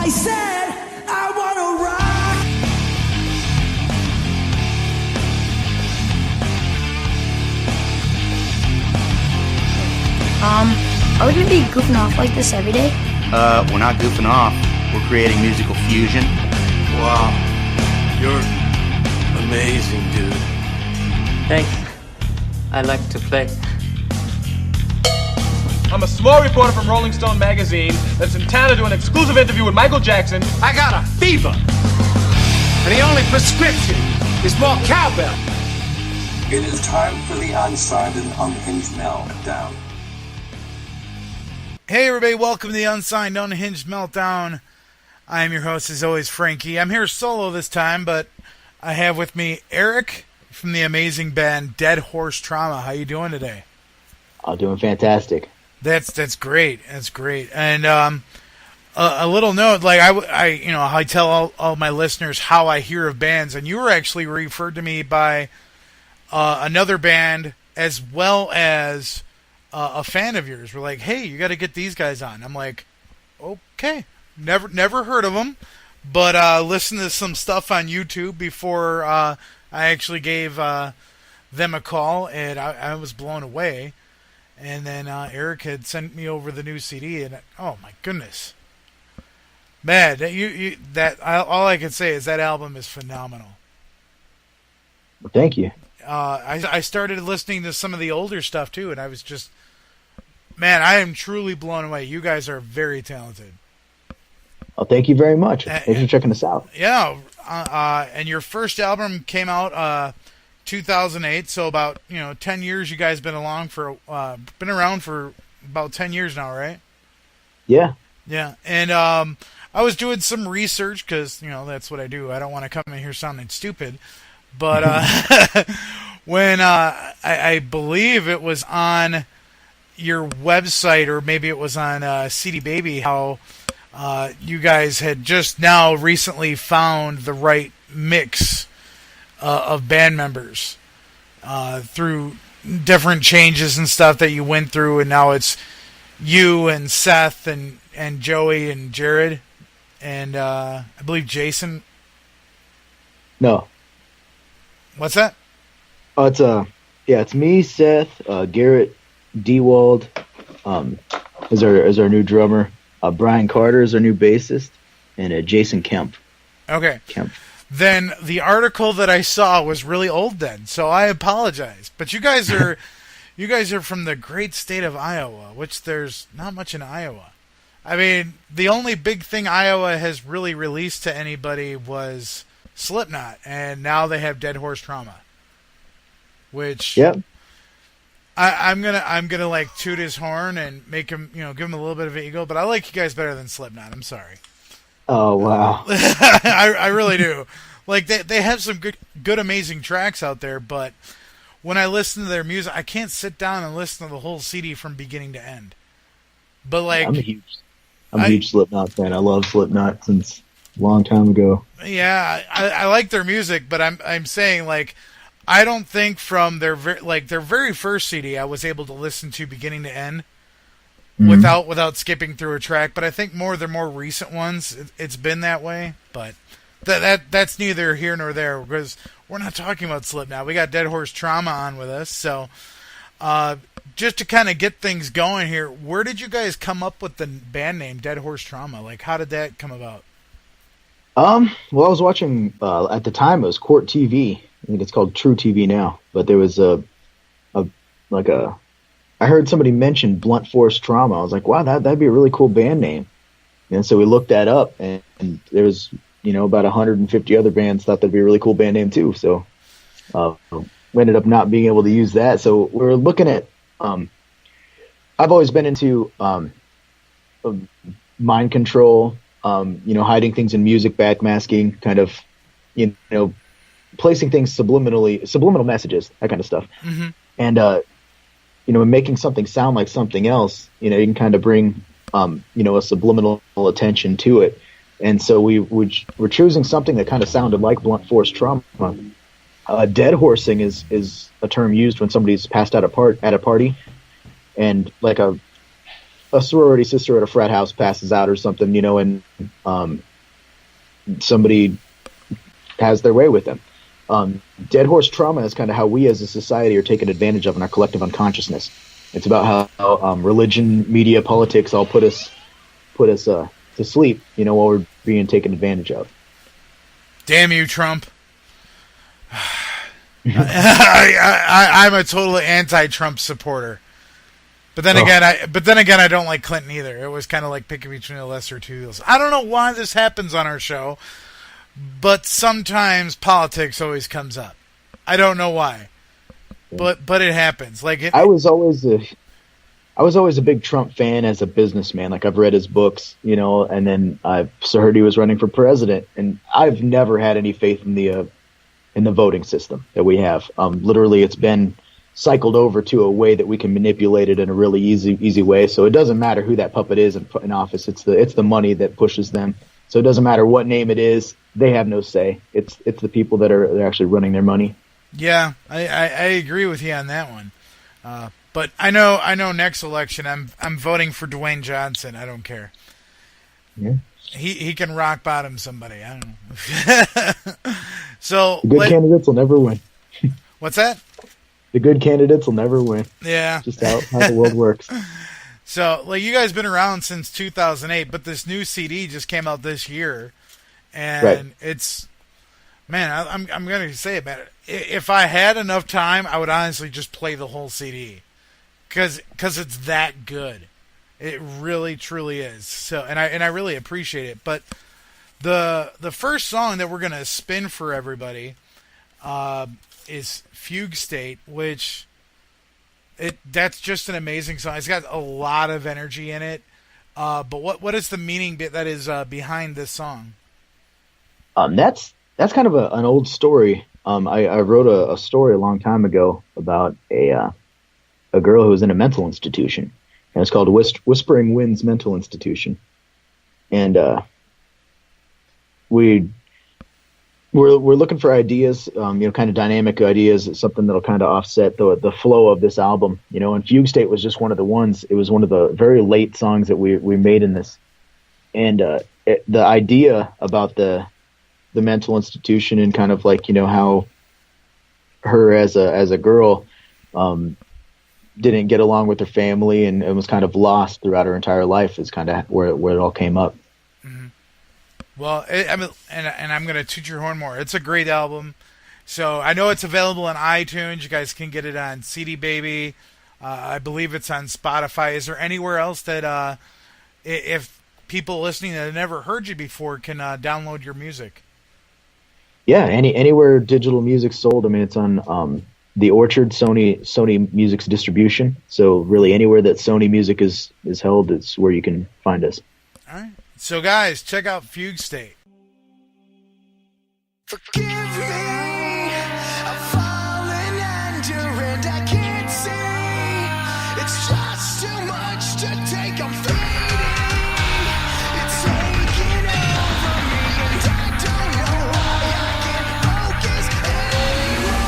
They said I wanna rock. Are we gonna be goofing off like this every day? We're not goofing off. We're creating musical fusion. Wow, you're amazing, dude. Thanks. I like to play. I'm a small reporter from Rolling Stone magazine that's in town to do an exclusive interview with Michael Jackson. I got a fever, and the only prescription is more cowbell. It is time for the Unsigned and Unhinged Meltdown. Hey everybody, welcome to the Unsigned, Unhinged Meltdown. I am your host, as always, Frankie. I'm here solo this time, but I have with me Eric from the amazing band Dead Horse Trauma. How you doing today? I'm doing fantastic. That's great. That's great. And a little note, like I tell all my listeners how I hear of bands, and you were actually referred to me by another band as well as a fan of yours. We're like, hey, you got to get these guys on. I'm like, okay, never heard of them, but listened to some stuff on YouTube before I actually gave them a call, and I was blown away. And then Eric had sent me over the new CD, and oh my goodness, man, all I can say is that album is phenomenal. Thank you. I started listening to some of the older stuff too, and I was just, man, I am truly blown away. You guys are very talented. Well, thank you very much. Thanks for checking us out. Yeah, and your first album came out 2008, so about 10 years. You guys been around for about 10 years now, right? Yeah. Yeah, and I was doing some research because that's what I do. I don't want to come in here sounding stupid, but when I believe it was on your website, or maybe it was on CD Baby, how you guys had just now recently found the right mix of band members through different changes and stuff that you went through, and now it's you and Seth and Joey and Jared and I believe Jason. No. What's that? Oh, it's me, Seth, Garrett Dewald is our new drummer. Brian Carter is our new bassist, and Jason Kemp. Okay. Kemp. Then the article that I saw was really old then, so I apologize. But you guys are from the great state of Iowa, which there's not much in Iowa. I mean, the only big thing Iowa has really released to anybody was Slipknot, and now they have Dead Horse Trauma. Which yep. I'm gonna like toot his horn and make him, give him a little bit of an ego, but I like you guys better than Slipknot. I'm sorry. Oh wow. I really do. Like they have some good amazing tracks out there, but when I listen to their music, I can't sit down and listen to the whole CD from beginning to end. But like I'm a huge Slipknot fan. I love Slipknot since a long time ago. Yeah, I like their music, but I'm saying, like, I don't think from their very first CD I was able to listen to beginning to end without skipping through a track. But I think their more recent ones, it's been that way. But that's neither here nor there, because we're not talking about Slipknot. We got Dead Horse Trauma on with us, so just to kind of get things going here, where did you guys come up with the band name Dead Horse Trauma? Like, how did that come about? Well, I was watching at the time it was Court TV. I think it's called True TV now. But there was I heard somebody mention Blunt Force Trauma. I was like, wow, that'd be a really cool band name. And so we looked that up, and there was about 150 other bands thought that'd be a really cool band name too. So we ended up not being able to use that. So we're looking at. I've always been into mind control. Hiding things in music, backmasking, kind of, placing things subliminal messages, that kind of stuff. Mm-hmm. And, making something sound like something else, you can kind of bring, a subliminal attention to it. And so we're choosing something that kind of sounded like Blunt Force Trauma. Dead horsing is a term used when somebody's passed out at a party, and like a sorority sister at a frat house passes out or something, and somebody has their way with them. Dead horse trauma is kind of how we as a society are taken advantage of in our collective unconsciousness. It's about how religion, media, politics all put us to sleep, while we're being taken advantage of. Damn you, Trump. I'm a total anti-Trump supporter. But then again, I don't like Clinton either. It was kind of like picking between the lesser two evils. I don't know why this happens on our show, but sometimes politics always comes up. I don't know why, but it happens. I was always a big Trump fan as a businessman. Like, I've read his books, and then I've heard he was running for president, and I've never had any faith in the voting system that we have. Literally, it's been cycled over to a way that we can manipulate it in a really easy way. So it doesn't matter who that puppet is in office. It's the money that pushes them. So it doesn't matter what name it is. They have no say. It's the people they're actually running their money. Yeah, I agree with you on that one. But I know next election I'm voting for Dwayne Johnson. I don't care. Yeah. He can rock bottom somebody. I don't know. So good candidates will never win. What's that? The good candidates will never win. Yeah. Just how the world works. So, you guys been around since 2008, but this new CD just came out this year, and It's, man, I'm going to say it, man. If I had enough time, I would honestly just play the whole CD, because it's that good. It really, truly is. So, and I really appreciate it. But the first song that we're going to spin for everybody is Fugue State, which that's just an amazing song. It's got a lot of energy in it. But what is the meaning that is behind this song? That's kind of an old story. I wrote a story a long time ago about a girl who was in a mental institution, and it's called Whispering Winds Mental Institution. And we're looking for ideas, kind of dynamic ideas, something that'll kind of offset the flow of this album, and Fugue State was just one of the ones. It was one of the very late songs that we made in this. And the idea about the mental institution and kind of how her as a girl didn't get along with her family and was kind of lost throughout her entire life is kind of where it all came up. Well, I'm going to toot your horn more. It's a great album. So I know it's available on iTunes. You guys can get it on CD Baby. I believe it's on Spotify. Is there anywhere else that if people listening that have never heard you before can download your music? Yeah, anywhere digital music's sold. I mean, it's on the Orchard, Sony Music's distribution. So really anywhere that Sony Music is held is where you can find us. All right. So, guys, check out Fugue State. Forgive me, I've fallen under and I can't see. It's just too much to take, I'm fading. It's taking over me and I don't know why I can't focus anymore.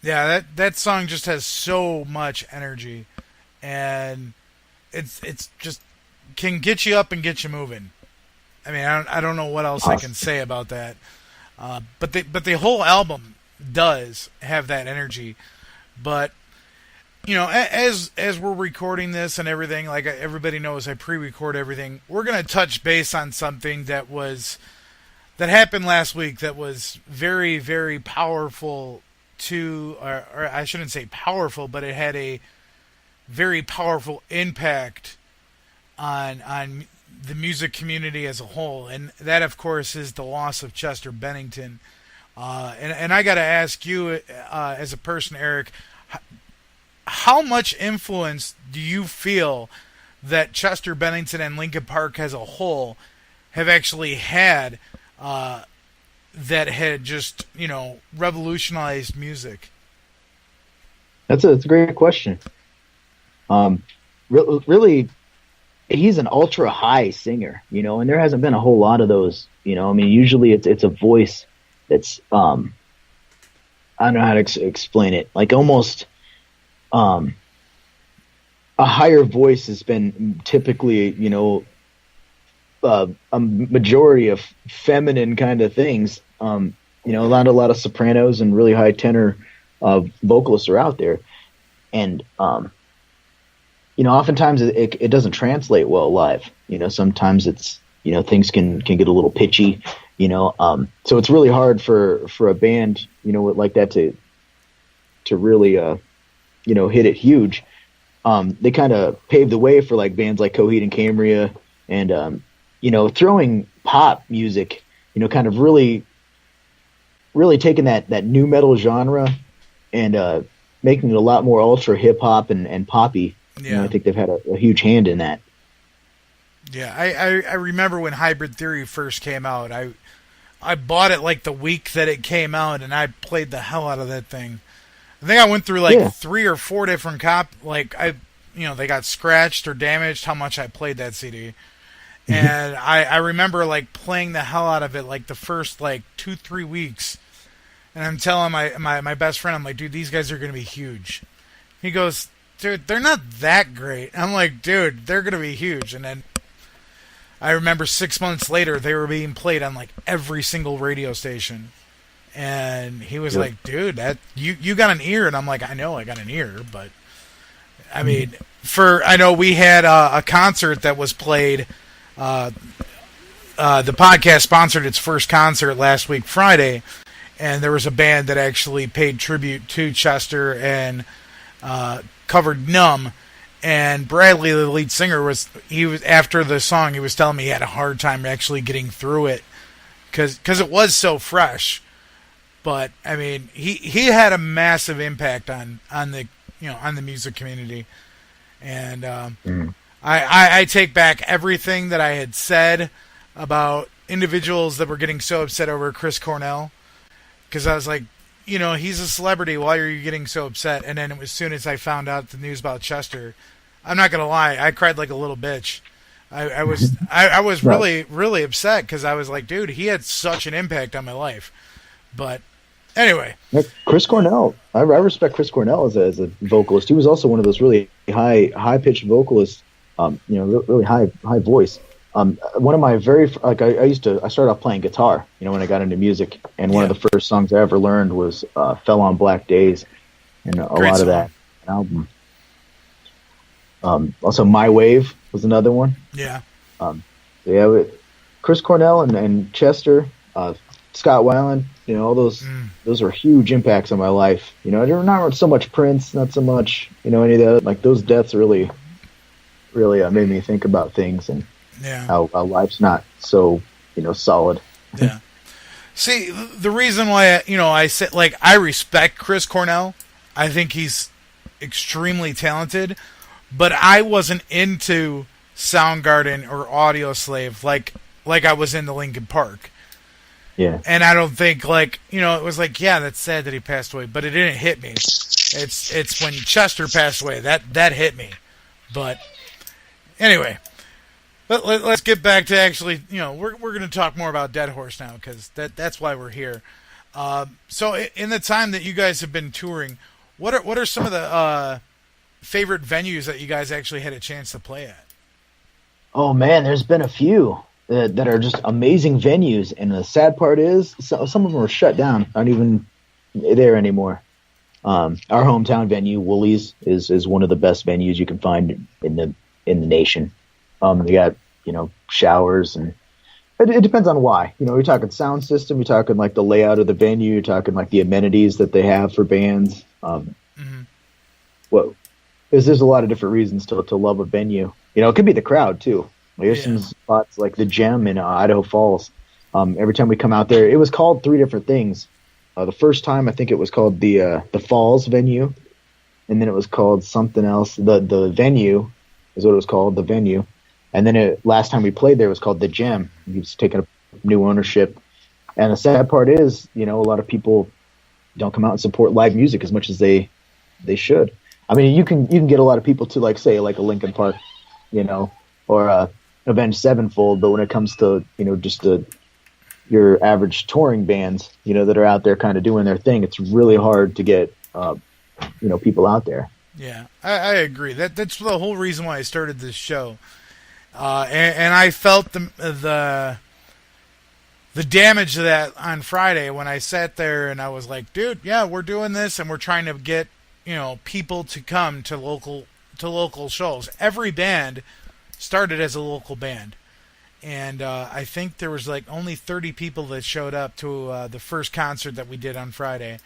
Yeah, that song just has so much energy, and it's just can get you up and get you moving. I mean, I don't know what else I can say about that. But the whole album does have that energy. But as we're recording this and everything, like everybody knows, I pre-record everything. We're gonna touch base on something that happened last week that was very, very powerful or I shouldn't say powerful, but it had a very powerful impact on the music community as a whole, and that, of course, is the loss of Chester Bennington. And I got to ask you, as a person, Eric, how much influence do you feel that Chester Bennington and Linkin Park as a whole have actually had that had just, revolutionized music? That's a great question. Really, he's an ultra high singer, and there hasn't been a whole lot of those, I mean, usually it's a voice that's, I don't know how to explain it, like almost, a higher voice has been typically, a majority of feminine kind of things. A lot of sopranos and really high tenor vocalists are out there, and oftentimes it doesn't translate well live. Sometimes it's things can get a little pitchy. So it's really hard for a band like that to really hit it huge. They kind of paved the way for like bands like Coheed and Cambria, and throwing pop music, kind of really taking that new metal genre and making it a lot more ultra hip hop and poppy. Yeah. I think they've had a huge hand in that. Yeah, I remember when Hybrid Theory first came out. I bought it like the week that it came out, and I played the hell out of that thing. I think I went through like 3 or 4 different they got scratched or damaged how much I played that CD. And I remember like playing the hell out of it like the first like 2-3 weeks. And I'm telling my best friend, I'm like, dude, these guys are going to be huge. He goes, dude, they're not that great. I'm like, dude, they're going to be huge. And then I remember 6 months later, they were being played on like every single radio station. And he was like, dude, that you got an ear. And I'm like, I know I got an ear, but I mean, I know we had a concert that was played. The podcast sponsored its first concert last week, Friday, and there was a band that actually paid tribute to Chester and covered "Numb." And Bradley, the lead singer, after the song, he was telling me he had a hard time actually getting through it because it was so fresh. But I mean, he had a massive impact on the music community, and I take back everything that I had said about individuals that were getting so upset over Chris Cornell, because I was like, he's a celebrity. Why are you getting so upset? And then as soon as I found out the news about Chester, I'm not gonna lie, I cried like a little bitch. I was really, really upset because I was like, dude, he had such an impact on my life. But anyway, Chris Cornell, I respect Chris Cornell as a vocalist. He was also one of those really high pitched vocalists. Really high voice. One of my I started off playing guitar, when I got into music, and one of the first songs I ever learned was Fell on Black Days, and a Great lot song. of that album. Also My Wave was another one. Yeah. Chris Cornell and Chester, Scott Weiland, all those are huge impacts on my life. Not so much Prince, not so much, any of that. Like those deaths really made me think about things and how life's not so solid. Yeah. See, the reason why I said I respect Chris Cornell. I think he's extremely talented, but I wasn't into Soundgarden or Audio Slave like I was into Linkin Park. Yeah. And I don't think it was that's sad that he passed away, but it didn't hit me. It's when Chester passed away that hit me. But anyway, let's get back to actually, we're going to talk more about Dead Horse now because that's why we're here. So in the time that you guys have been touring, what are some of the favorite venues that you guys actually had a chance to play at? Oh man, there's been a few that are just amazing venues, and the sad part is some of them are shut down, aren't even there anymore. Our hometown venue, Woolies, is one of the best venues you can find in the nation. They got showers, and it depends on why. You're talking sound system, you're talking like the layout of the venue, you're talking like the amenities that they have for bands. Well, there's a lot of different reasons to love a venue. It could be the crowd too. There's some spots like the Gem in Idaho Falls. Every time we come out there, it was called 3 different things. The first time I think it was called the Falls venue, and then it was called something else. The venue is what it was called, the venue, and then last time we played there it was called the Gem. He's taken a new ownership, and the sad part is a lot of people don't come out and support live music as much as they should. I mean, you can get a lot of people to like a Linkin Park, or Avenged Sevenfold, but when it comes to just your average touring bands, that are out there kind of doing their thing, it's really hard to get people out there. Yeah, I agree. That's the whole reason why I started this show, and I felt the damage of that on Friday when I sat there and I was like, dude, yeah, we're doing this and we're trying to get people to come to local shows. Every band started as a local band, and I think there was like only 30 people that showed up to the first concert that we did on Friday,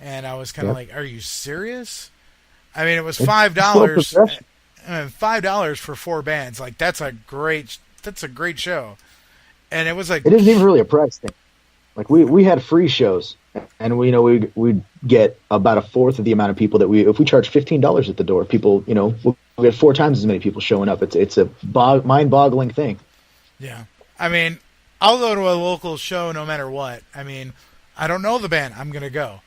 and I was kind of like, are you serious? I mean, it was $5. $5 for 4 bands. Like that's a great show, and it was like it isn't even really a price thing. Like we had free shows, and we get about a fourth of the amount of people that if we charge $15 at the door, people we had 4 times as many people showing up. It's a mind-boggling thing. Yeah, I mean, I'll go to a local show no matter what. I mean, I don't know the band, I'm gonna go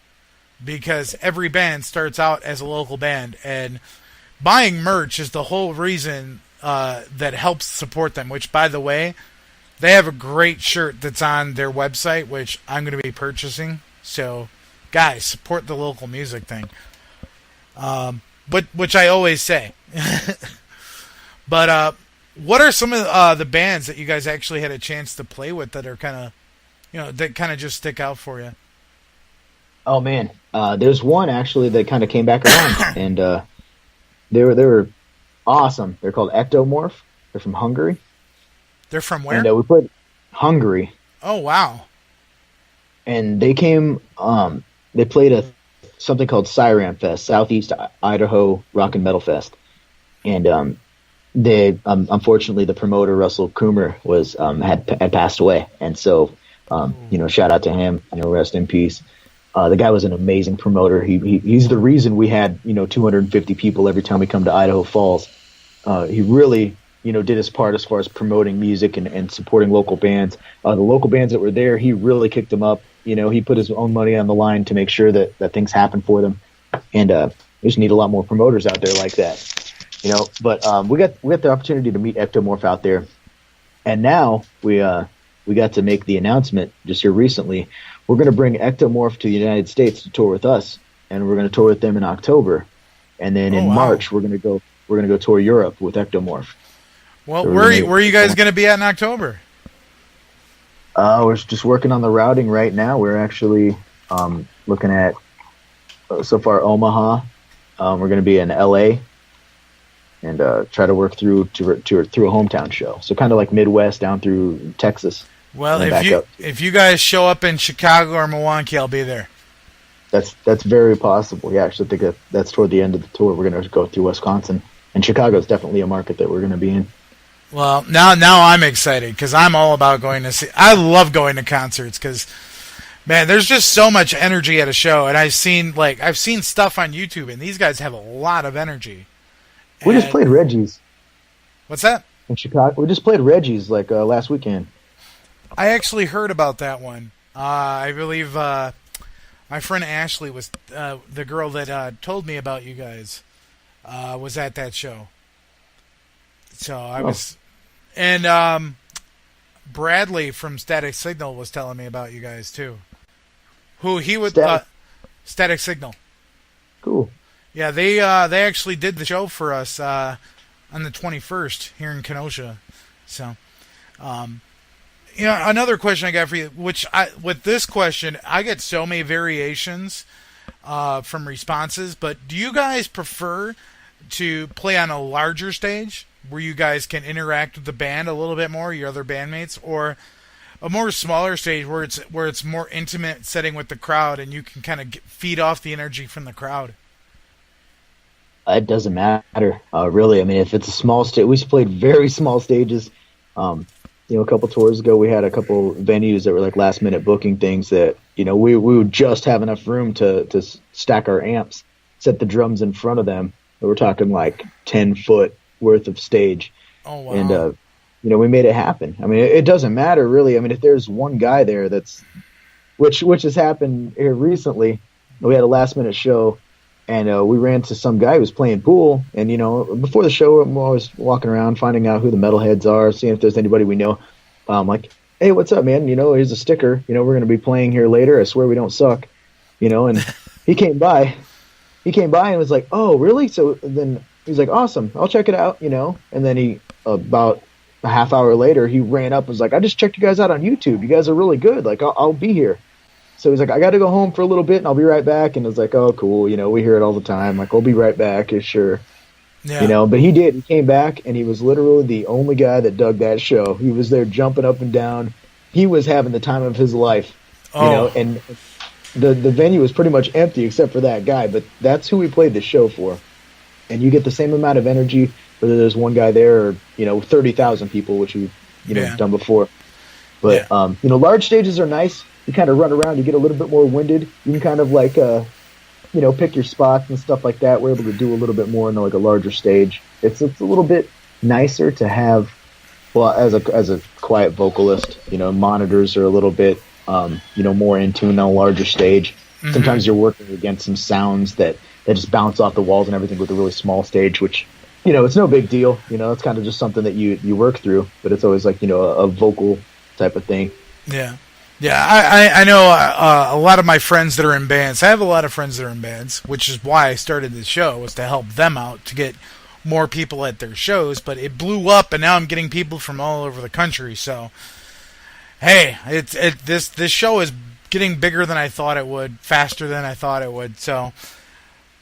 because every band starts out as a local band, and buying merch is the whole reason that helps support them. Which, by the way, they have a great shirt that's on their website, which I'm going to be purchasing. So, guys, support the local music thing. But which I always say. But what are some of the bands that you guys actually had a chance to play with that are kind of, that kind of just stick out for you? Oh man, there's one actually that kind of came back around, and they were awesome. They're called Ectomorph. They're from Hungary. They're from where? And we played Hungary. Oh, wow. And they came, they played something called Siram Fest, Southeast Idaho Rock and Metal Fest. And they, unfortunately, the promoter, Russell Coomer, had passed away. And so, shout out to him, rest in peace. The guy was an amazing promoter. He's the reason we had, 250 people every time we come to Idaho Falls. He really did his part as far as promoting music and supporting local bands. The local bands that were there, he really kicked them up. He put his own money on the line to make sure that things happen for them. And we just need a lot more promoters out there like that. But we got the opportunity to meet Ectomorph out there. And now we got to make the announcement just here recently. We're going to bring Ectomorph to the United States to tour with us, and we're going to tour with them in October. And then in March, we're going to go tour Europe with Ectomorph. Well, so where are you guys going to be at in October? We're just working on the routing right now. We're actually looking at, so far, Omaha. We're going to be in LA and try to work through a hometown show. So kind of like Midwest down through Texas. Well, if you guys show up in Chicago or Milwaukee, I'll be there. That's very possible. Yeah, I actually think that's toward the end of the tour. We're going to go through Wisconsin. And Chicago is definitely a market that we're going to be in. Well, now I'm excited because I'm all about going to see. I love going to concerts because, man, there's just so much energy at a show, and I've seen stuff on YouTube, and these guys have a lot of energy. We just played Reggie's. What's that? In Chicago, we just played Reggie's last weekend. I actually heard about that one. I believe my friend Ashley was the girl that told me about you guys. Was at that show. So I was, and Bradley from Static Signal was telling me about you guys too. Who he would Static Signal. Cool. Yeah, they actually did the show for us on the 21st here in Kenosha. So, another question I got for you, with this question, I get so many variations from responses, but do you guys prefer to play on a larger stage where you guys can interact with the band a little bit more, your other bandmates, or a more smaller stage where it's more intimate setting with the crowd and you can kind of feed off the energy from the crowd? It doesn't matter, really. I mean, if it's a small stage, we've played very small stages. A couple tours ago, we had a couple venues that were like last minute booking things that, we would just have enough room to stack our amps, set the drums in front of them. We're talking like 10-foot worth of stage. Oh, wow. And, we made it happen. I mean, it doesn't matter really. I mean, if there's one guy there which has happened here recently, we had a last minute show. And we ran to some guy who was playing pool. And, before the show, I'm always walking around, finding out who the metalheads are, seeing if there's anybody we know. Like, hey, what's up, man? Here's a sticker. We're going to be playing here later. I swear we don't suck. And he came by. He came by and was like, oh, really? So then he's like, awesome. I'll check it out, And then he, about a half hour later, he ran up and was like, I just checked you guys out on YouTube. You guys are really good. Like, I'll be here. So he's like, I got to go home for a little bit, and I'll be right back. And I was like, oh, cool. We hear it all the time. Like, I'll be right back. Yeah, sure. Yeah. But he did. He came back, and he was literally the only guy that dug that show. He was there jumping up and down. He was having the time of his life. And the venue was pretty much empty except for that guy. But that's who we played the show for. And you get the same amount of energy whether there's one guy there or 30,000 people, which we've done before. But large stages are nice. You kind of run around, you get a little bit more winded. You can kind of like pick your spots and stuff like that. We're able to do a little bit more in like a larger stage. It's a little bit nicer to have. Well, as a quiet vocalist, monitors are a little bit more in tune on a larger stage. Mm-hmm. Sometimes you're working against some sounds that just bounce off the walls and everything with a really small stage, which it's no big deal. It's kind of just something that you work through, but it's always like a vocal type of thing. Yeah. I know a lot of my friends that are in bands. I have a lot of friends that are in bands, which is why I started this show, was to help them out, to get more people at their shows. But it blew up, and now I'm getting people from all over the country. So, hey, this show is getting bigger than I thought it would, faster than I thought it would. So,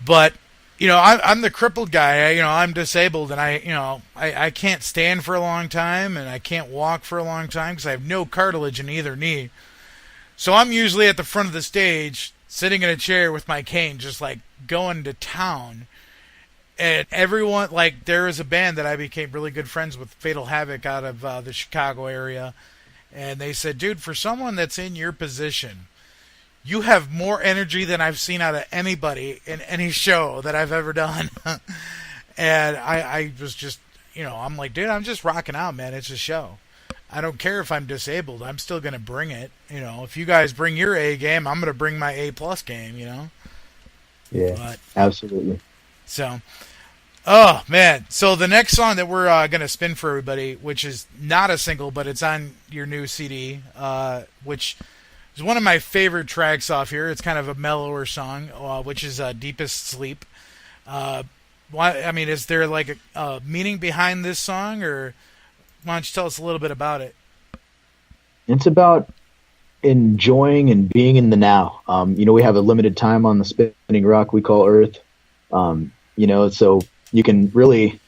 but I'm the crippled guy. I'm disabled, and I can't stand for a long time, and I can't walk for a long time because I have no cartilage in either knee. So I'm usually at the front of the stage, sitting in a chair with my cane, just like going to town. And everyone, like, there is a band that I became really good friends with, Fatal Havoc, out of the Chicago area. And they said, dude, for someone that's in your position, you have more energy than I've seen out of anybody in any show that I've ever done. And I was just, I'm like, dude, I'm just rocking out, man. It's a show. I don't care if I'm disabled. I'm still going to bring it. If you guys bring your A game, I'm going to bring my A+ game, Yeah, absolutely. So, oh, man. So the next song that we're going to spin for everybody, which is not a single, but it's on your new CD, which is one of my favorite tracks off here. It's kind of a mellower song, which is Deepest Sleep. Is there like a meaning behind this song, or why don't you tell us a little bit about it? It's about enjoying and being in the now. We have a limited time on the spinning rock we call Earth. So you can really,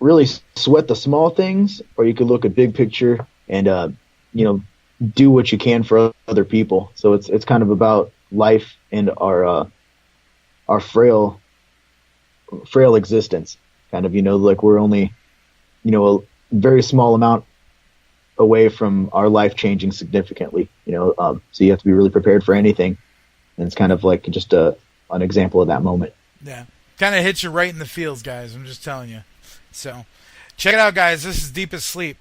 really sweat the small things, or you could look at big picture and, do what you can for other people. So it's kind of about life and our frail existence. Kind of, like we're only, a very small amount away from our life changing significantly. So you have to be really prepared for anything. And it's kind of like just an example of that moment. Yeah. Kind of hits you right in the feels, guys. I'm just telling you. So, check it out, guys. This is Deepest Sleep.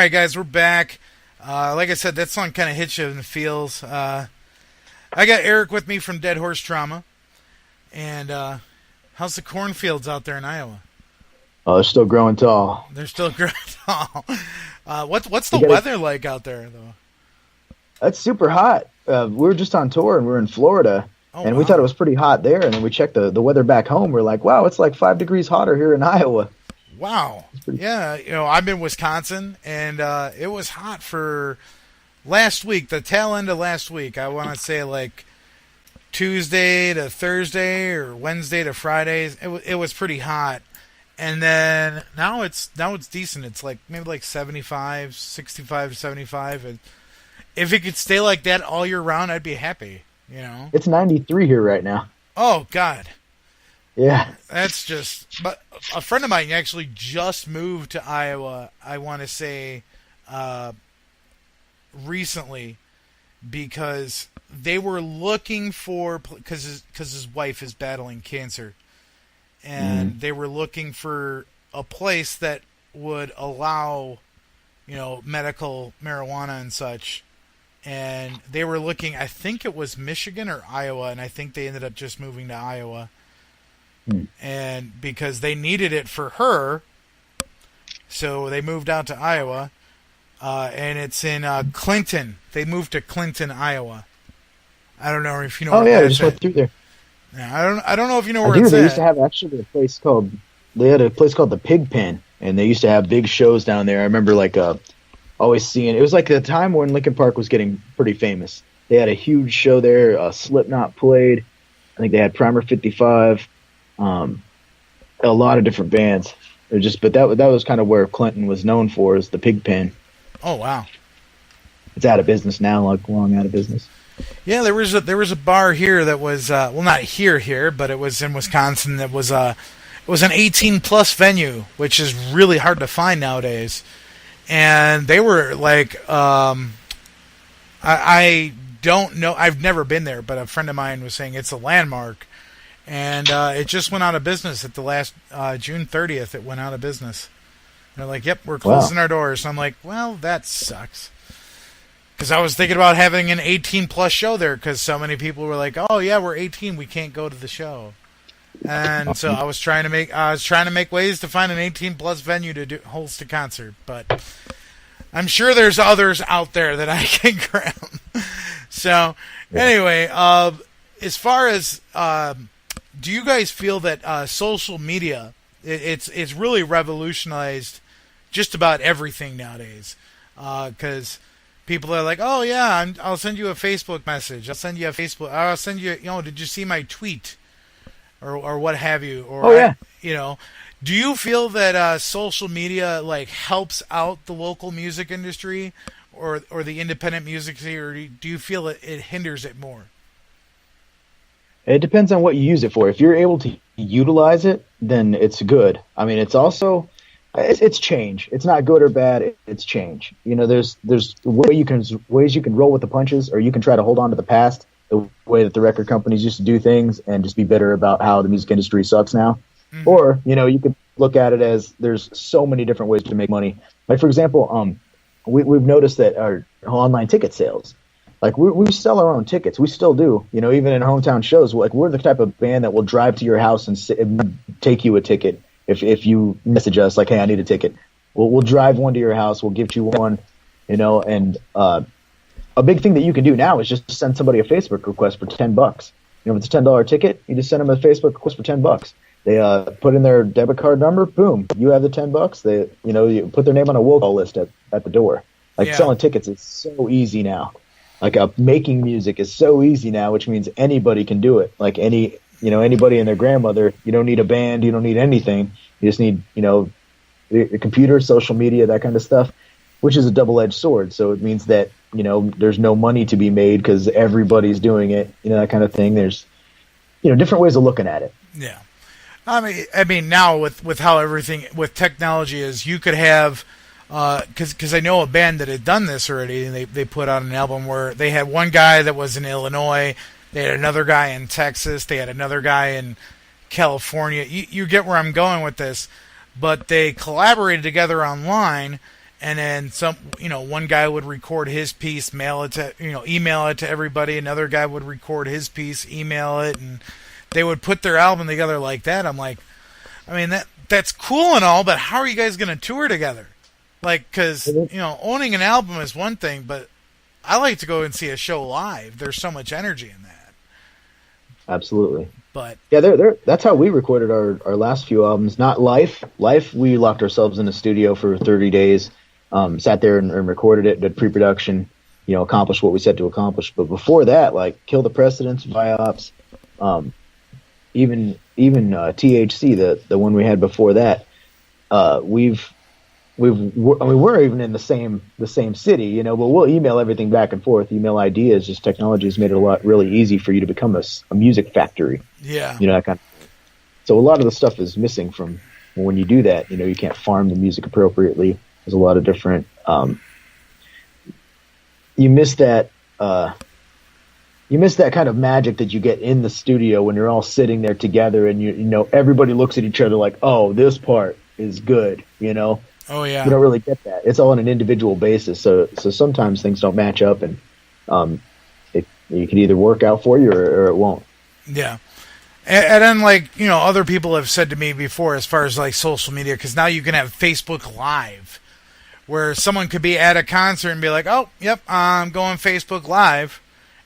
right, guys, we're back. Like I said, that song kind of hits you in the feels. I got Eric with me from Dead Horse Trauma. And how's the cornfields out there in Iowa? Oh, they're still growing tall. They're still growing tall. What's the weather like out there, though? It's super hot. We were just on tour, and we were in Florida. And we thought it was pretty hot there, and then we checked the weather back home. We're like, wow, it's like 5 degrees hotter here in Iowa. Wow. Yeah, I'm in Wisconsin, and it was hot for last week, the tail end of last week. I want to say like Tuesday to Thursday or Wednesday to Fridays. It was pretty hot. And then now it's decent. It's like maybe like 65, 75. And if it could stay like that all year round, I'd be happy. It's 93 here right now. Oh God. Yeah. That's just. But a friend of mine actually just moved to Iowa. I want to say recently, because they were looking for, because his wife is battling cancer, and they were looking for a place that would allow, medical marijuana and such. And they were looking, I think it was Michigan or Iowa, and I think they ended up just moving to Iowa. And because they needed it for her, so they moved out to Iowa, and it's in Clinton. They moved to Clinton, Iowa. I don't know if you know. Oh yeah, I just went through there. Yeah, I don't know if you know where it's at. They used to have actually a place called the Pig Pen, and they used to have big shows down there. I remember always seeing, it was like the time when Linkin Park was getting pretty famous. They had a huge show there. Slipknot played. I think they had Primer 55. A lot of different bands. But that was kind of where Clinton was known for, is the Pig Pen. Oh wow! It's out of business now, like long out of business. Yeah, there was a bar here that was not here, but it was in Wisconsin. That was it was an 18+ venue, which is really hard to find nowadays. And they were like, I don't know, I've never been there, but a friend of mine was saying it's a landmark. And it just went out of business at the last June 30th. It went out of business. They're like, yep, we're closing our doors. I'm like, well, that sucks. Because I was thinking about having an 18+ show there, because so many people were like, oh yeah, we're 18, we can't go to the show. And so I was trying to make ways to find an 18+ venue to host a concert, but I'm sure there's others out there that I can grab. So anyway, as far as do you guys feel that social media it's really revolutionized just about everything nowadays? Because people are like, oh yeah, I'll send you a Facebook message. I'll send you, did you see my tweet? Or what have you? Or do you feel that social media helps out the local music industry or the independent music scene, or do you feel it hinders it more? It depends on what you use it for. If you're able to utilize it, then it's good. I mean, it's also it's change. It's not good or bad. It's change. There's ways you can roll with the punches, or you can try to hold on to the past, the way that the record companies used to do things, and just be bitter about how the music industry sucks now. Mm-hmm. Or, you could look at it as there's so many different ways to make money. Like, for example, we've noticed that our online ticket sales, we sell our own tickets. We still do, even in hometown shows. We're the type of band that will drive to your house and take you a ticket. If you message us like, hey, I need a ticket, we'll drive one to your house. We'll give you one, and a big thing that you can do now is just send somebody a Facebook request for $10. If it's a $10 ticket, you just send them a Facebook request for $10. They put in their debit card number, boom, you have the $10. They, you put their name on a will call list at the door. Selling tickets is so easy now. Making music is so easy now, which means anybody can do it. Anybody and their grandmother. You don't need a band, you don't need anything. You just need, the computer, social media, that kind of stuff, which is a double-edged sword. So it means that, there's no money to be made because everybody's doing it, that kind of thing. There's, different ways of looking at it. Yeah. I mean, now with how everything with technology is, you could have, because I know a band that had done this already, and they put out an album where they had one guy that was in Illinois, they had another guy in Texas, they had another guy in California. You get where I'm going with this, but they collaborated together online, and then one guy would record his piece, email it to everybody. Another guy would record his piece, email it, and they would put their album together like that. I'm like, I mean, that's cool and all, but how are you guys going to tour together? Like, because, owning an album is one thing, but I like to go and see a show live. There's so much energy in that. Absolutely. But yeah, that's how we recorded our last few albums. Not Life. Life, we locked ourselves in the studio for 30 days, sat there and recorded it, did pre-production, accomplished what we set to accomplish. But before that, like Kill the Precedents, Viops, even THC, the one we had before that, we're even in the same city, but we'll email everything back and forth. Email ideas. Just technology has made it really easy for you to become a music factory. Yeah. That kind of thing. So a lot of the stuff is missing from when you do that. You can't farm the music appropriately. There's a lot of different. You miss that. You miss that kind of magic that you get in the studio when you're all sitting there together and everybody looks at each other like, oh, this part is good. Oh yeah. You don't really get that. It's all on an individual basis. So sometimes things don't match up, and it can either work out for you or it won't. Yeah. And then other people have said to me before, as far as like social media, because now you can have Facebook Live, where someone could be at a concert and be like, oh, yep, I'm going Facebook Live,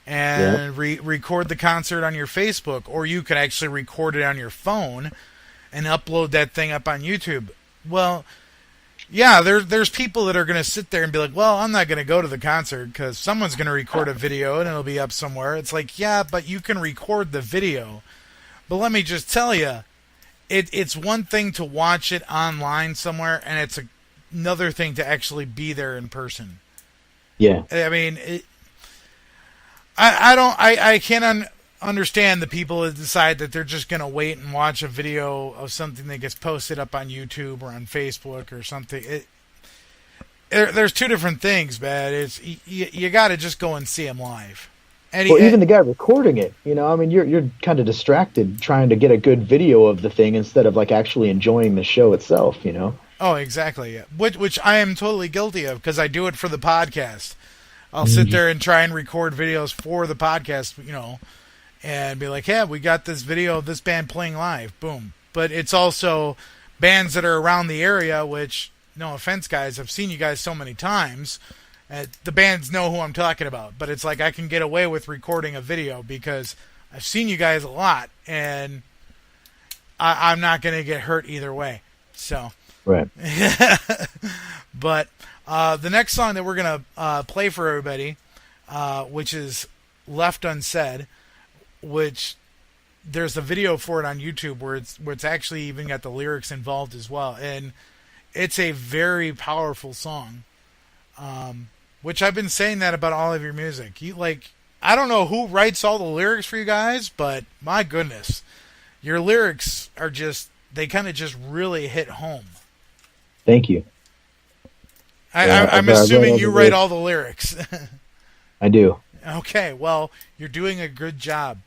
and record the concert on your Facebook, or you could actually record it on your phone and upload that thing up on YouTube. Well, yeah, there's people that are going to sit there and be like, well, I'm not going to go to the concert because someone's going to record a video and it'll be up somewhere. It's like, yeah, but you can record the video. But let me just tell you, it's one thing to watch it online somewhere, and it's another thing to actually be there in person. Yeah. I mean, I can't understand the people that decide that they're just going to wait and watch a video of something that gets posted up on YouTube or on Facebook or something. There's two different things, man. You got to just go and see them live. Even the guy recording it, you're kind of distracted trying to get a good video of the thing instead of like actually enjoying the show itself, Oh, exactly. Yeah. Which I am totally guilty of because I do it for the podcast. I'll sit there and try and record videos for the podcast, and be like, yeah, we got this video of this band playing live. Boom. But it's also bands that are around the area, which, no offense, guys, I've seen you guys so many times. The bands know who I'm talking about. But it's like I can get away with recording a video because I've seen you guys a lot, and I'm not going to get hurt either way. So. Right. But the next song that we're going to play for everybody, which is Left Unsaid, which there's a video for it on YouTube where it's actually even got the lyrics involved as well, and it's a very powerful song. Which I've been saying that about all of your music. I don't know who writes all the lyrics for you guys, but my goodness, your lyrics are they kind of just really hit home. Thank you. I'm assuming you write all the lyrics. I do. Okay, well, you're doing a good job.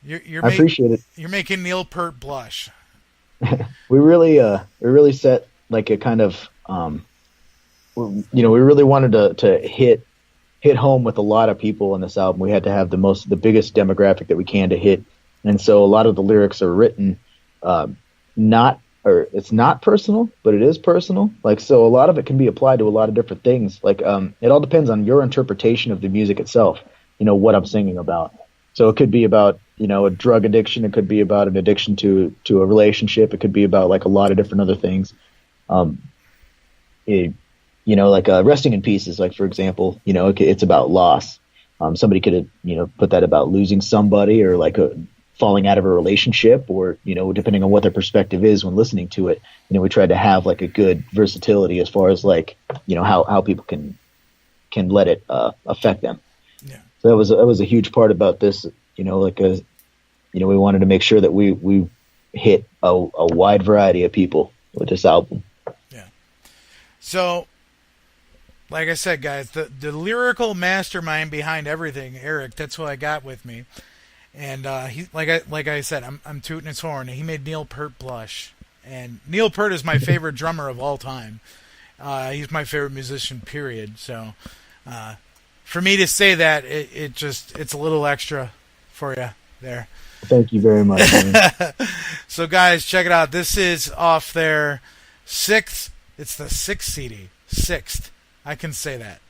I appreciate it. You're making Neil Peart blush. we really set like a kind of, we really wanted to hit home with a lot of people on this album. We had to have the biggest demographic that we can to hit, and so a lot of the lyrics are written, it's not personal, but it is personal. So a lot of it can be applied to a lot of different things. It all depends on your interpretation of the music itself. What I'm singing about. So it could be about, a drug addiction. It could be about an addiction to a relationship. It could be about a lot of different other things. Resting in Pieces, for example, it's about loss. Somebody could have, put that about losing somebody or falling out of a relationship, or depending on what their perspective is when listening to it, we tried to have a good versatility as far as how people can let it affect them. Yeah. So that was a huge part about this. We wanted to make sure that we hit a wide variety of people with this album. Yeah. So, like I said, guys, the lyrical mastermind behind everything, Eric, that's who I got with me. And he, like I said, I'm tooting his horn. He made Neil Peart blush, and Neil Peart is my favorite drummer of all time. He's my favorite musician, period. So for me to say that, it's a little extra for you there. Thank you very much, man. So guys, check it out. This is off their 6th. It's the 6th CD. 6th. I can say that.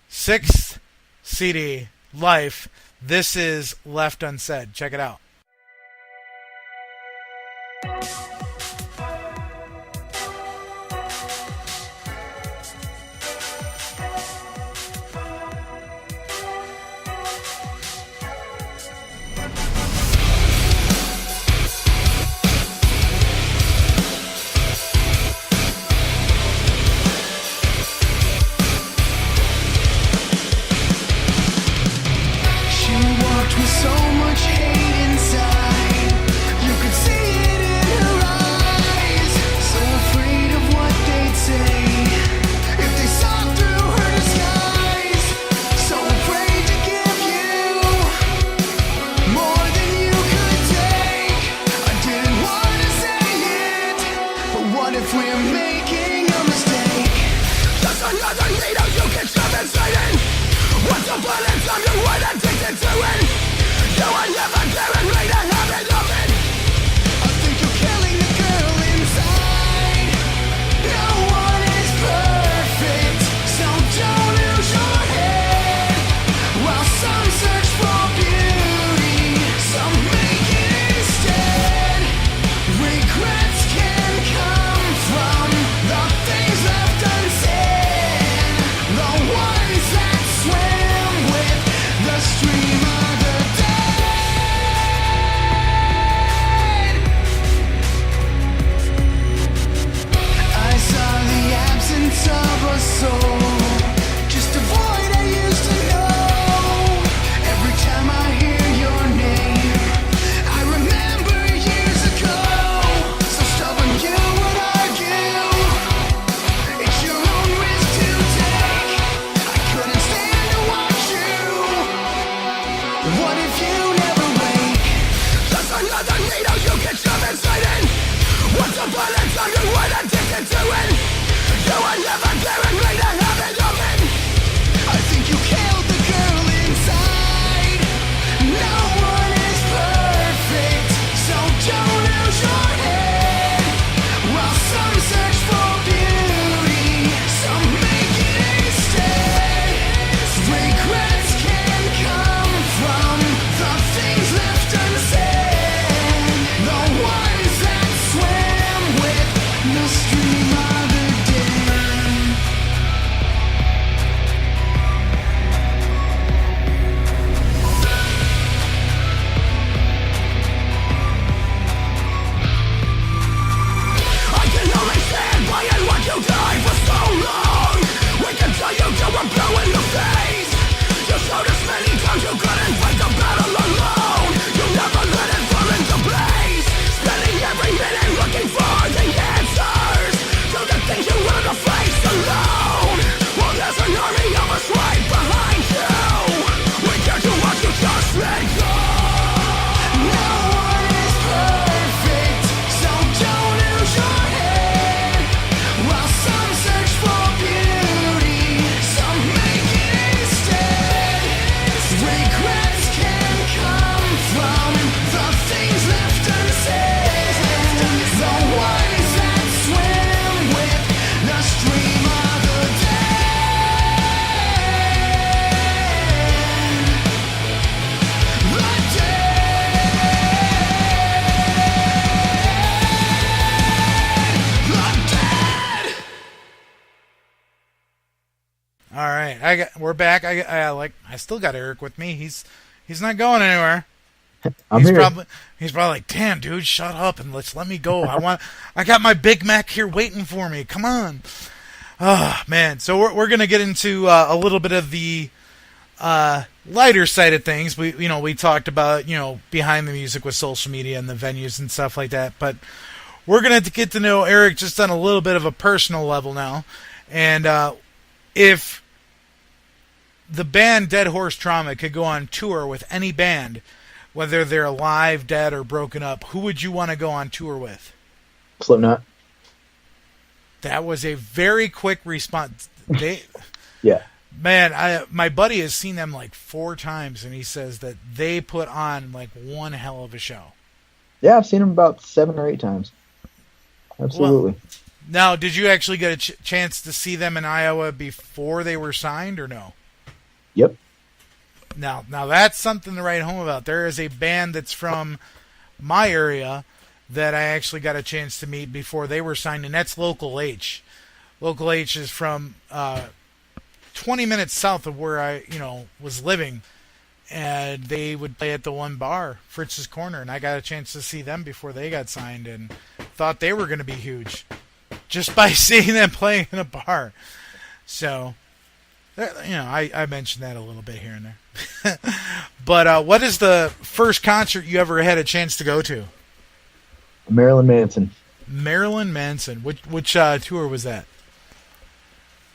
6th CD, Life. This is Left Unsaid. Check it out. She walked with so much hate inside. You could see it in her eyes. So afraid of what they'd say if they saw through her disguise. So afraid to give you more than you could take. I didn't want to say it, but what if we're making a mistake? Just another needle you can shove inside in. Once upon a time you were addicted to it. You were never guaranteed to have it of it. I think you're killing the girl inside. No one is perfect, so don't lose your head. While some search for beauty, some make it instead. Regrets can come from the things left unsaid. The ones that swim with the stream of the dead. I saw the absence of a soul, just a void I used to know. Every time I hear your name, I remember years ago. So stubborn you would argue, it's your own risk to take. I couldn't stand to watch you. What if you never wake? Just another needle you can shove inside in. Once upon a time you were addicted to it. You were never guaranteed to have it of it. I think you killed the girl inside. No one is perfect, so don't lose your head. While some search for beauty, some make it instead. Regrets can come from the things left unsaid. The ones that swim with the stream of the dead. I can only stand by and watch you die for so long. We can tell you till we're blue in the face. You showed us many times you couldn't fight the battle alone. You never let it fall into place. Spending every minute looking for the answers to the things you wanted to face alone. Well, there's an army of us right behind you. We care to watch you just let go. No one is perfect, so don't lose your head. While some search for beauty, some make it instead. Regrets can come from the things left unsaid. The ones that swim with the stream of the dead. The dead. All right, we're back. I still got Eric with me. He's not going anywhere. I'm he's here. probably like, damn, dude, shut up and let me go. I got my Big Mac here waiting for me. Come on. Oh man, so we're gonna get into a little bit of the lighter side of things. We talked about behind the music with social media and the venues and stuff like that, but we're gonna get to know Eric just on a little bit of a personal level now. And if the band Dead Horse Trauma could go on tour with any band, whether they're alive, dead, or broken up, who would you want to go on tour with? Slipknot. That was a very quick response. They, Yeah. man, my buddy has seen them like 4 times, and he says that they put on like one hell of a show. Yeah, I've seen them about 7 or 8 times. Absolutely. Well, now, did you actually get a chance to see them in Iowa before they were signed, or no? Yep. Now that's something to write home about. There is a band that's from my area that I actually got a chance to meet before they were signed, and that's Local H. Local H is from 20 minutes south of where I, was living, and they would play at the one bar, Fritz's Corner, and I got a chance to see them before they got signed, and thought they were going to be huge just by seeing them playing in a bar. So, I mentioned that a little bit here and there. But what is the first concert you ever had a chance to go to? Marilyn Manson. Marilyn Manson. Which tour was that?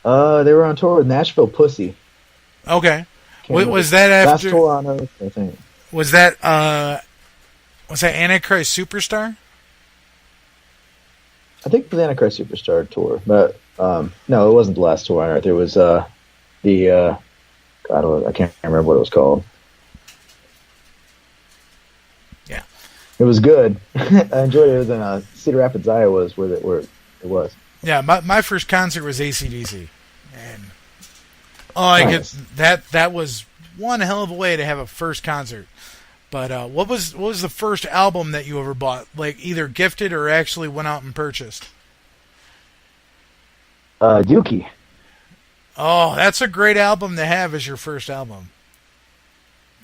They were on tour with Nashville Pussy. Okay. Can't Was remember. that Last after? tour on Earth, I think. Was that Antichrist Superstar? I think it was the Antichrist Superstar tour, but no, it wasn't the last tour on Earth. It was God, I can't remember what it was called. Yeah, it was good. I enjoyed it. It was in Cedar Rapids, Iowa, is where it was. Yeah, my first concert was AC/DC, and nice. That was one hell of a way to have a first concert. But what was the first album that you ever bought? Like either gifted or actually went out and purchased? Dookie. Oh, that's a great album to have as your first album.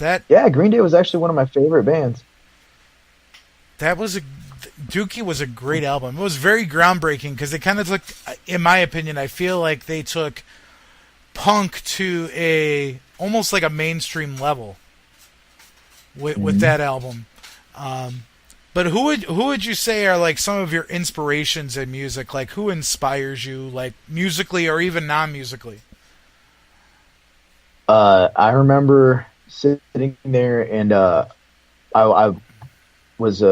Yeah, Green Day was actually one of my favorite bands. Dookie was a great album. It was very groundbreaking because they kind of took, in my opinion, I feel like they took punk to almost like a mainstream level with that album. But who would you say are like some of your inspirations in music? Like who inspires you, like musically or even non-musically? I remember sitting there and I was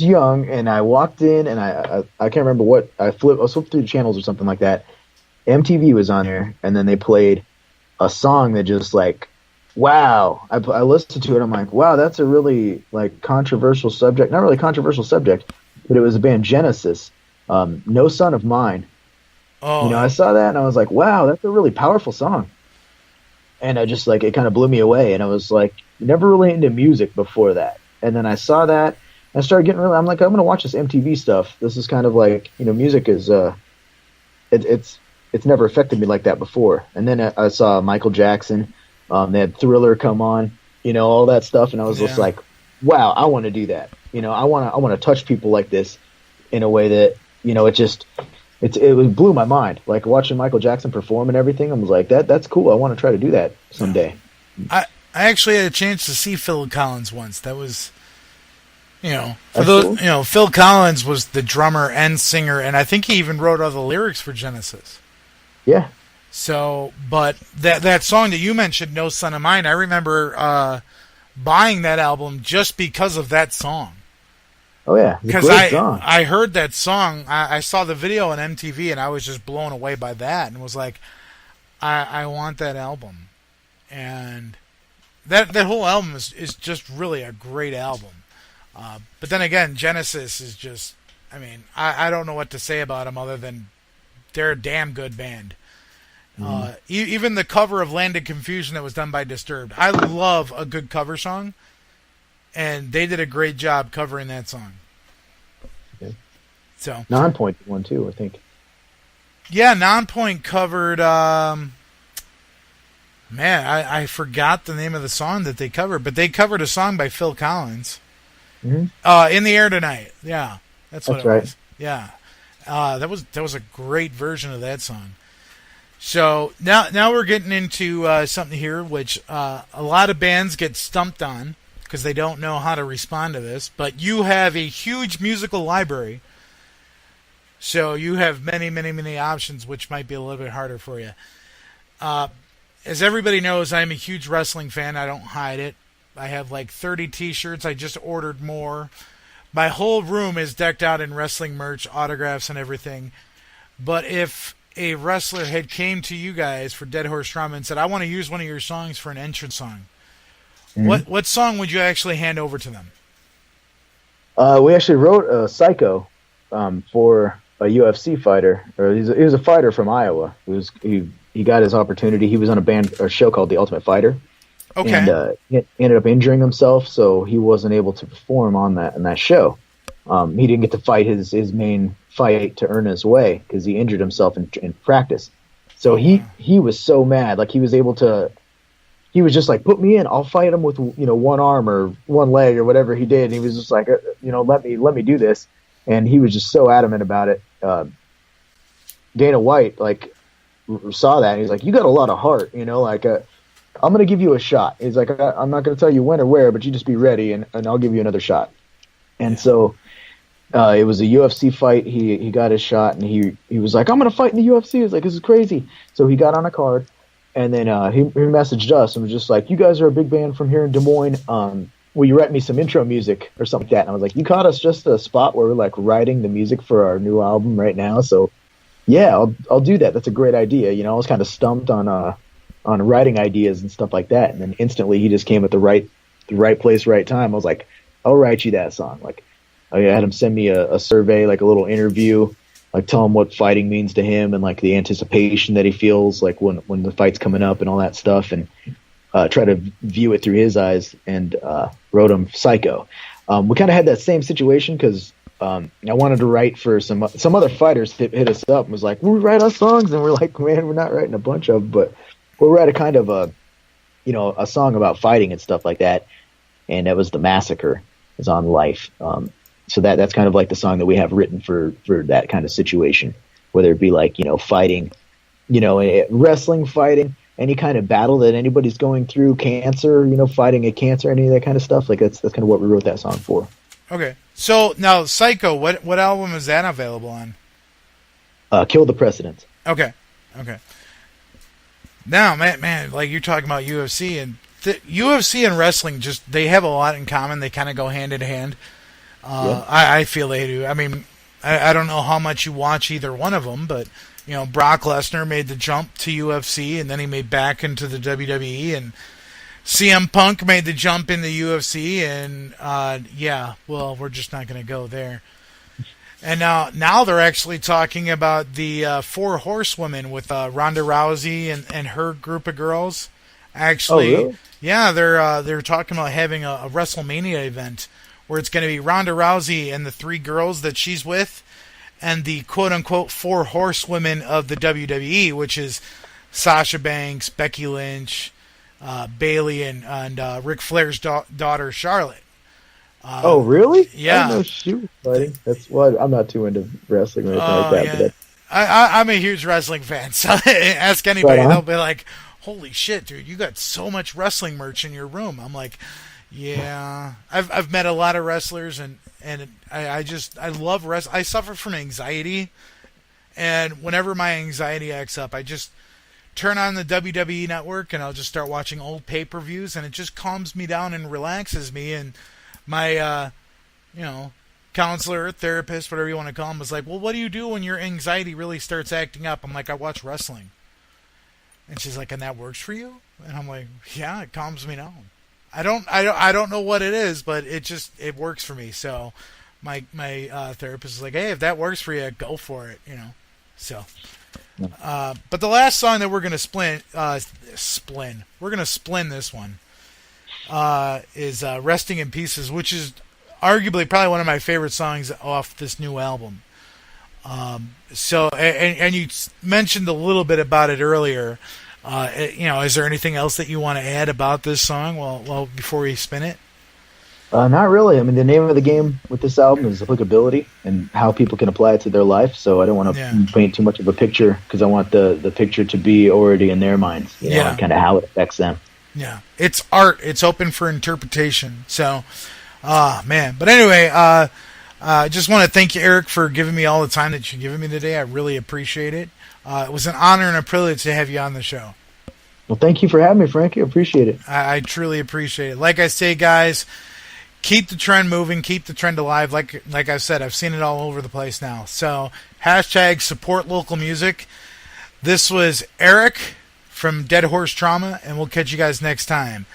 young and I walked in and I can't remember what I flipped through the channels or something like that. MTV was on there and then they played a song that just like, wow. I listened to it. I'm like, wow, that's a really like controversial subject. Not really controversial subject, but it was the band Genesis. No Son of Mine. Oh, I saw that and I was like, wow, that's a really powerful song. And I just like, it kind of blew me away. And I was like, never really into music before that. And then I saw that and I started getting I'm like, I'm going to watch this MTV stuff. This is kind of like, music is, it's never affected me like that before. And then I saw Michael Jackson. They had Thriller come on, all that stuff. And I was just like, wow, I want to do that. I want to touch people like this in a way that, it blew my mind. Like watching Michael Jackson perform and everything. I was like, that's cool. I want to try to do that someday. I actually had a chance to see Phil Collins once. That was, cool. Phil Collins was the drummer and singer, and I think he even wrote all the lyrics for Genesis. Yeah. So, but that song that you mentioned, No Son of Mine, I remember buying that album just because of that song. Oh yeah, because I heard that song. I saw the video on MTV and I was just blown away by that and was like, I want that album. And that whole album is just really a great album. But then again, Genesis is just, I don't know what to say about them other than they're a damn good band. Even the cover of Land of Confusion that was done by Disturbed. I love a good cover song, and they did a great job covering that song. Okay. So Nonpoint one too, I think. Yeah, Nonpoint covered. I forgot the name of the song that they covered, but they covered a song by Phil Collins. In the Air Tonight. Yeah, that's what it right. was. Yeah, that was a great version of that song. So now we're getting into something here which a lot of bands get stumped on because they don't know how to respond to this. But you have a huge musical library, so you have many, many, many options, which might be a little bit harder for you. As everybody knows, I'm a huge wrestling fan. I don't hide it. I have like 30 T-shirts. I just ordered more. My whole room is decked out in wrestling merch, autographs, and everything. but if a wrestler had came to you guys for Dead Horse Trauma and said, I want to use one of your songs for an entrance song, what song would you actually hand over to them? We actually wrote a Psycho for a UFC fighter. Or he was a fighter from Iowa. He got his opportunity. He was on a show called The Ultimate Fighter. Okay. And he ended up injuring himself, so he wasn't able to perform on that show. He didn't get to fight his main fight to earn his way because he injured himself in practice. So he was so mad. Like, he was just like, put me in. I'll fight him with one arm or one leg or whatever he did. And he was just like, let me do this. And he was just so adamant about it. Dana White saw that and he's like, you got a lot of heart, I'm going to give you a shot. He's like, I'm not going to tell you when or where, but you just be ready and I'll give you another shot. And so it was a UFC fight. He got his shot and he was like, I'm going to fight in the UFC. He was like, this is crazy. So he got on a card and then he messaged us and was just like, you guys are a big band from here in Des Moines. Will you write me some intro music or something like that? And I was like, you caught us just a spot where we're writing the music for our new album right now. So yeah, I'll do that. That's a great idea. I was kind of stumped on writing ideas and stuff like that. And then instantly he just came at the right place, right time. I was like, I'll write you that song. I had him send me a survey, a little interview, tell him what fighting means to him and the anticipation that he feels when the fight's coming up and all that stuff. And try to view it through his eyes and wrote him Psycho. We kind of had that same situation because I wanted to write for some other fighters hit us up and was like, will we write us songs? And we're like, man, we're not writing a bunch of them, but we'll write a kind of a song about fighting and stuff like that. And that was The Massacre is on Life. So that's kind of the song that we have written for that kind of situation, whether it be fighting, wrestling, fighting, any kind of battle that anybody's going through, cancer, fighting a cancer, any of that kind of stuff. That's kind of what we wrote that song for. Okay. So now Psycho, what album is that available on? Kill the President. Okay. Now, man, you're talking about UFC and UFC and wrestling, they have a lot in common. They kind of go hand in hand. Yeah. I feel they do. I mean, I don't know how much you watch either one of them, but Brock Lesnar made the jump to UFC and then he made back into the WWE, and CM Punk made the jump in the UFC, and we're just not going to go there. And now they're actually talking about the Four Horsewomen with Ronda Rousey and her group of girls. Actually, really? Yeah, they're talking about having a WrestleMania event where it's going to be Ronda Rousey and the three girls that she's with, and the quote-unquote Four Horsewomen of the WWE, which is Sasha Banks, Becky Lynch, Bayley, and Ric Flair's daughter Charlotte. Oh, really? Yeah. I didn't know she was fighting. That's why I'm not too into wrestling or anything like that. Yeah. But I'm a huge wrestling fan, so ask anybody, they'll be like, holy shit, dude, you got so much wrestling merch in your room. I'm like, yeah. I've met a lot of wrestlers, and I love wrestling. I suffer from anxiety, and whenever my anxiety acts up, I just turn on the WWE network and I'll just start watching old pay-per-views, and it just calms me down and relaxes me. And my counselor, therapist, whatever you want to call him, was like, well, what do you do when your anxiety really starts acting up? I'm like, I watch wrestling. And she's like, and that works for you? And I'm like, yeah, it calms me down. I don't know what it is, but it works for me. So my therapist is like, hey, if that works for you, go for it, So, but the last song that we're gonna splin this one is "Resting in Pieces," which is arguably probably one of my favorite songs off this new album. So, and you mentioned a little bit about it earlier. Is there anything else that you want to add about this song? Well, before we spin it. Not really. I mean, the name of the game with this album is applicability and how people can apply it to their life. So I don't want to paint too much of a picture because I want the picture to be already in their minds, and kind of how it affects them. Yeah, it's art. It's open for interpretation. So, man. But anyway, I just want to thank you, Eric, for giving me all the time that you've given me today. I really appreciate it. It was an honor and a privilege to have you on the show. Well, thank you for having me, Frankie. I appreciate it. I truly appreciate it. Like I say, guys, keep the trend moving, keep the trend alive. Like I said, I've seen it all over the place now. So hashtag support local music. This was Eric from Dead Horse Trauma, and we'll catch you guys next time.